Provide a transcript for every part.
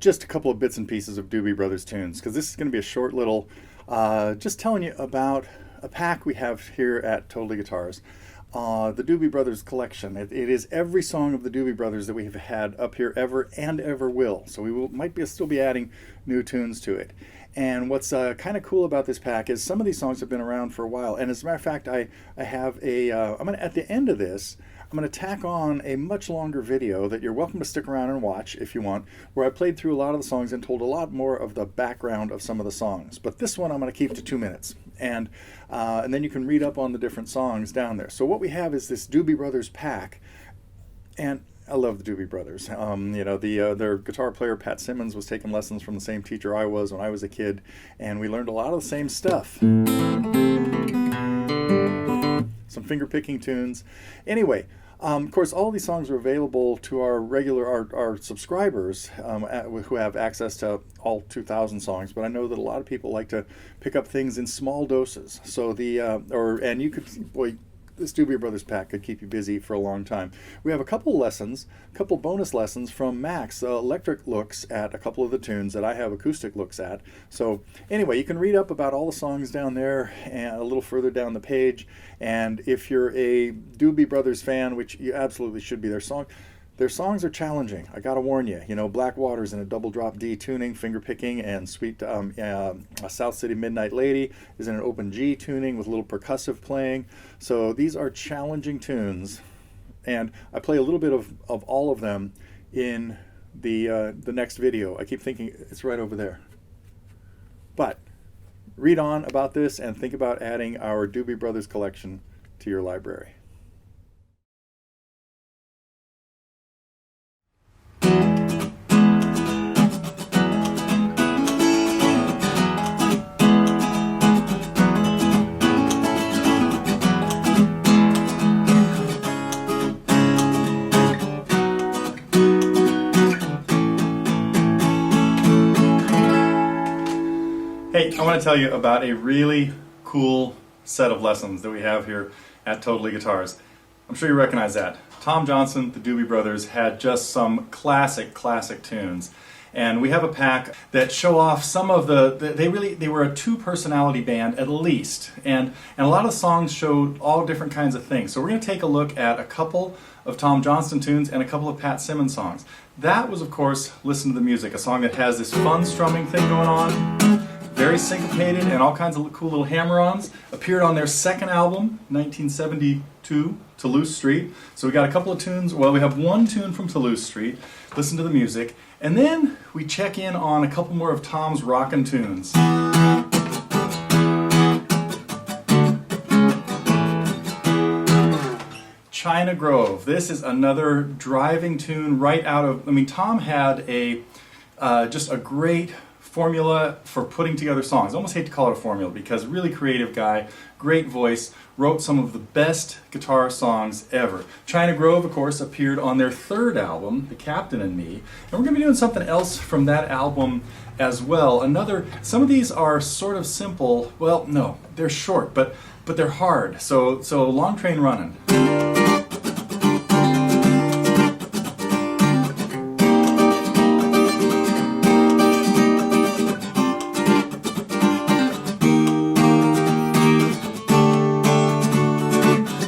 just a couple of bits and pieces of Doobie Brothers tunes, because this is going to be a short little, just telling you about a pack we have here at Totally Guitars. The Doobie Brothers collection. It is every song of the Doobie Brothers that we have had up here ever and ever will. So might still be adding new tunes to it. And what's kind of cool about this pack is some of these songs have been around for a while. And as a matter of fact, I have at the end of this, I'm going to tack on a much longer video that you're welcome to stick around and watch if you want, where I played through a lot of the songs and told a lot more of the background of some of the songs. But this one I'm going to keep to 2 minutes. And then you can read up on the different songs down there. So what we have is this Doobie Brothers pack. And I love the Doobie Brothers. Their guitar player, Pat Simmons, was taking lessons from the same teacher I was when I was a kid. And we learned a lot of the same stuff. Some finger-picking tunes. Anyway, of course, all these songs are available to our subscribers who have access to all 2,000 songs. But I know that a lot of people like to pick up things in small doses. So this Doobie Brothers pack could keep you busy for a long time. We have a couple bonus lessons from Max. Electric looks at a couple of the tunes that I have acoustic looks at. So anyway, you can read up about all the songs down there and a little further down the page. And if you're a Doobie Brothers fan, which you absolutely should be, their songs are challenging. I gotta warn you. Black Water's in a double drop D tuning, finger picking, and South City Midnight Lady is in an open G tuning with a little percussive playing. So these are challenging tunes, and I play a little bit of all of them in the next video. I keep thinking it's right over there. But read on about this and think about adding our Doobie Brothers collection to your library. Hey, I want to tell you about a really cool set of lessons that we have here at Totally Guitars. I'm sure you recognize that. Tom Johnston, the Doobie Brothers, had just some classic tunes. And we have a pack that show off some of they were a two-personality band at least. And a lot of the songs showed all different kinds of things. So we're going to take a look at a couple of Tom Johnston tunes and a couple of Pat Simmons songs. That was, of course, Listen to the Music, a song that has this fun strumming thing going on. Very syncopated and all kinds of cool little hammer-ons. Appeared on their second album, 1972, Toulouse Street. So we got a couple of tunes. Well, we have one tune from Toulouse Street, Listen to the Music. And then we check in on a couple more of Tom's rockin' tunes. China Grove. This is another driving tune right out of... Tom had just a great formula for putting together songs. I almost hate to call it a formula because really creative guy, great voice, wrote some of the best guitar songs ever. China Grove, of course, appeared on their third album, The Captain and Me, and we're going to be doing something else from that album as well. Some of these are sort of simple. Well, no, they're short, but they're hard. So Long Train Running.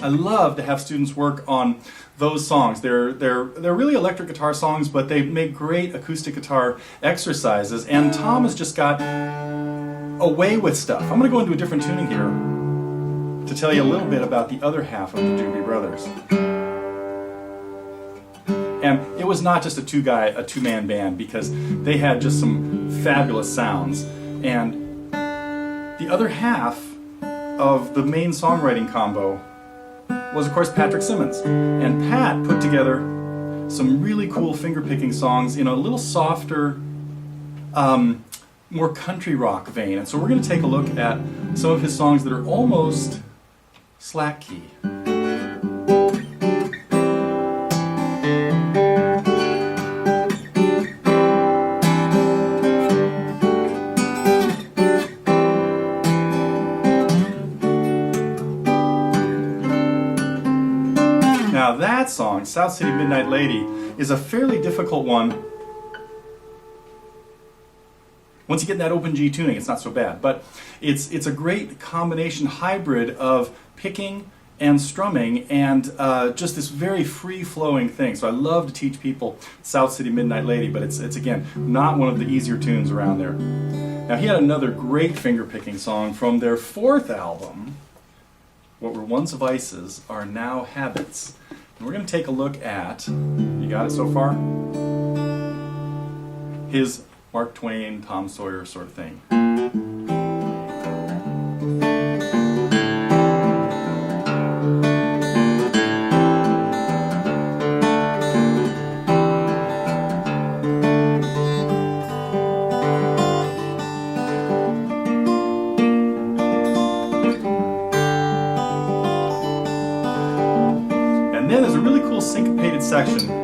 I love to have students work on those songs. They're really electric guitar songs, but they make great acoustic guitar exercises. And Tom has just got away with stuff. I'm going to go into a different tuning here to tell you a little bit about the other half of the Doobie Brothers. And it was not just a two-man band, because they had just some fabulous sounds. And the other half of the main songwriting combo was, of course, Patrick Simmons. And Pat put together some really cool finger-picking songs in a little softer, more country rock vein. And so we're going to take a look at some of his songs that are almost slack key. Now that song, South City Midnight Lady, is a fairly difficult one Once you get in that open G tuning, it's not so bad. But it's a great combination hybrid of picking and strumming and just this very free-flowing thing. So I love to teach people South City Midnight Lady, but it's again, not one of the easier tunes around there. Now he had another great fingerpicking song from their 4th album, What Were Once Vices Are Now Habits. And we're going to take a look at, you got it so far? His Mark Twain, Tom Sawyer sort of thing. And then there's a really cool syncopated section.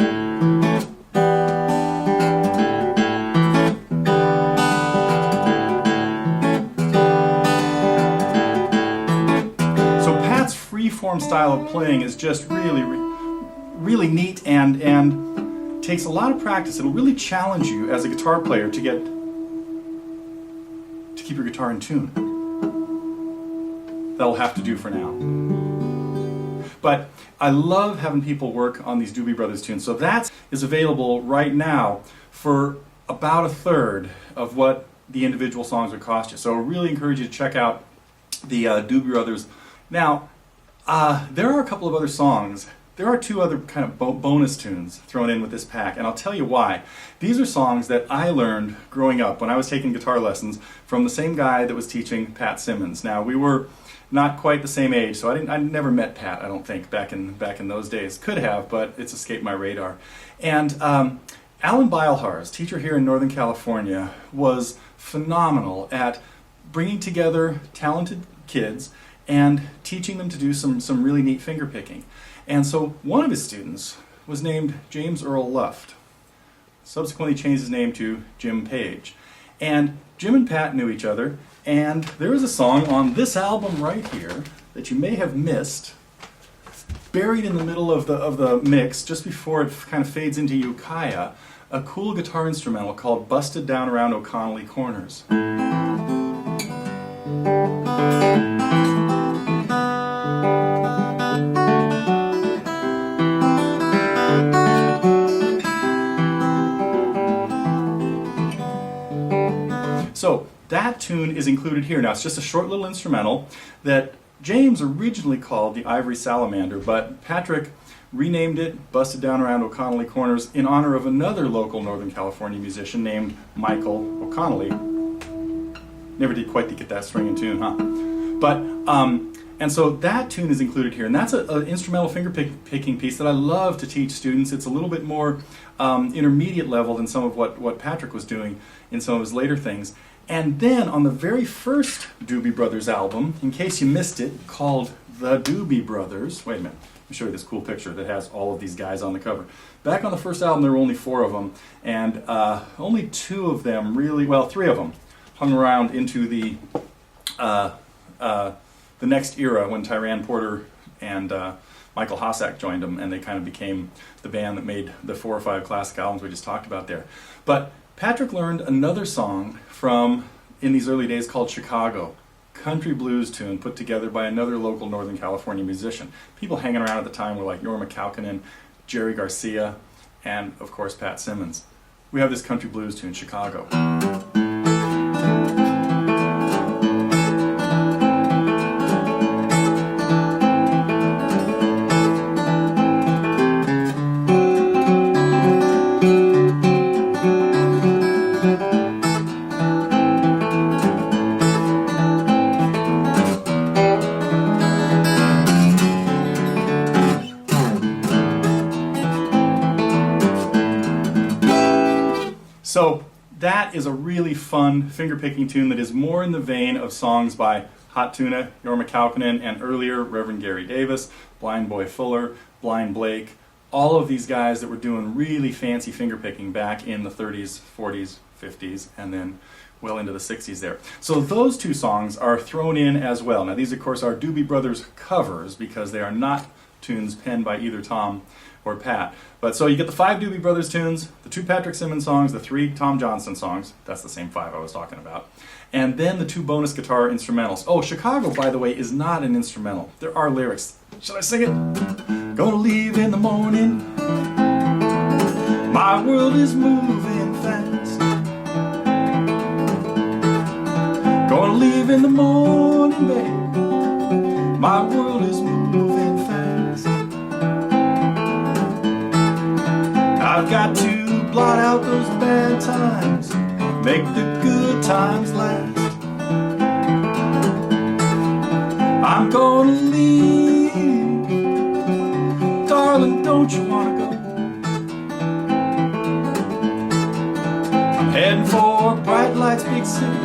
Freeform style of playing is just really neat and takes a lot of practice. It'll really challenge you as a guitar player to keep your guitar in tune. That'll have to do for now. But I love having people work on these Doobie Brothers tunes. So that is available right now for about 1/3 of what the individual songs would cost you. So I really encourage you to check out the Doobie Brothers. Now, there are a couple of other songs. There are 2 other kind of bonus tunes thrown in with this pack, and I'll tell you why. These are songs that I learned growing up when I was taking guitar lessons from the same guy that was teaching Pat Simmons. Now, we were not quite the same age, so I never met Pat, I don't think, back in those days. Could have, but it's escaped my radar. And Alan Beilharz, teacher here in Northern California, was phenomenal at bringing together talented kids and teaching them to do some really neat finger picking. And so one of his students was named James Earl Luft. Subsequently changed his name to Jim Page. And Jim and Pat knew each other, and there is a song on this album right here that you may have missed, buried in the middle of the mix, just before it kind of fades into Ukiah, a cool guitar instrumental called Busted Down Around O'Connelly Corners. So that tune is included here. Now it's just a short little instrumental that James originally called the Ivory Salamander, but Patrick renamed it Busted Down Around O'Connelly Corners in honor of another local Northern California musician named Michael O'Connelly. Never did quite get that string in tune, huh? But, and so that tune is included here, and that's an instrumental finger picking piece that I love to teach students. It's a little bit more intermediate level than some of what Patrick was doing in some of his later things. And then on the very first Doobie Brothers album, in case you missed it, called The Doobie Brothers, wait a minute, let me show you this cool picture that has all of these guys on the cover. Back on the first album there were only 4 of them, and only 2 of them really, well 3 of them, hung around into the next era when Tyran Porter and Michael Hossack joined them, and they kind of became the band that made the 4 or 5 classic albums we just talked about there. But Patrick learned another song from, in these early days, called Chicago. Country blues tune put together by another local Northern California musician. People hanging around at the time were like Yorma Kaukonen, Jerry Garcia, and of course Pat Simmons. We have this country blues tune, Chicago. So that is a really fun finger-picking tune that is more in the vein of songs by Hot Tuna, Yorma Kaukonen, and earlier Reverend Gary Davis, Blind Boy Fuller, Blind Blake, all of these guys that were doing really fancy finger-picking back in the 30s, 40s, 50s, and then well into the 60s there. So those 2 songs are thrown in as well. Now these, of course, are Doobie Brothers covers because they are not tunes penned by either Tom or Pat. But so you get the 5 Doobie Brothers tunes, the 2 Patrick Simmons songs, the 3 Tom Johnston songs. That's the same 5 I was talking about. And then the 2 bonus guitar instrumentals. Oh, Chicago, by the way, is not an instrumental. There are lyrics. Should I sing it? Gonna leave in the morning. My world is moving fast. Gonna leave in the morning, babe. My world is moving fast. I've got to blot out those bad times, make the good times last. I'm gonna leave, darling, don't you wanna go? I'm heading for Bright Lights, big city,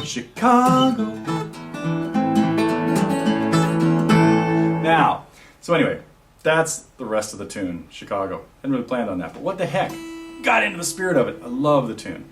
Chicago. Now, so anyway, that's the rest of the tune, Chicago. Hadn't really planned on that, but what the heck? Got into the spirit of it. I love the tune.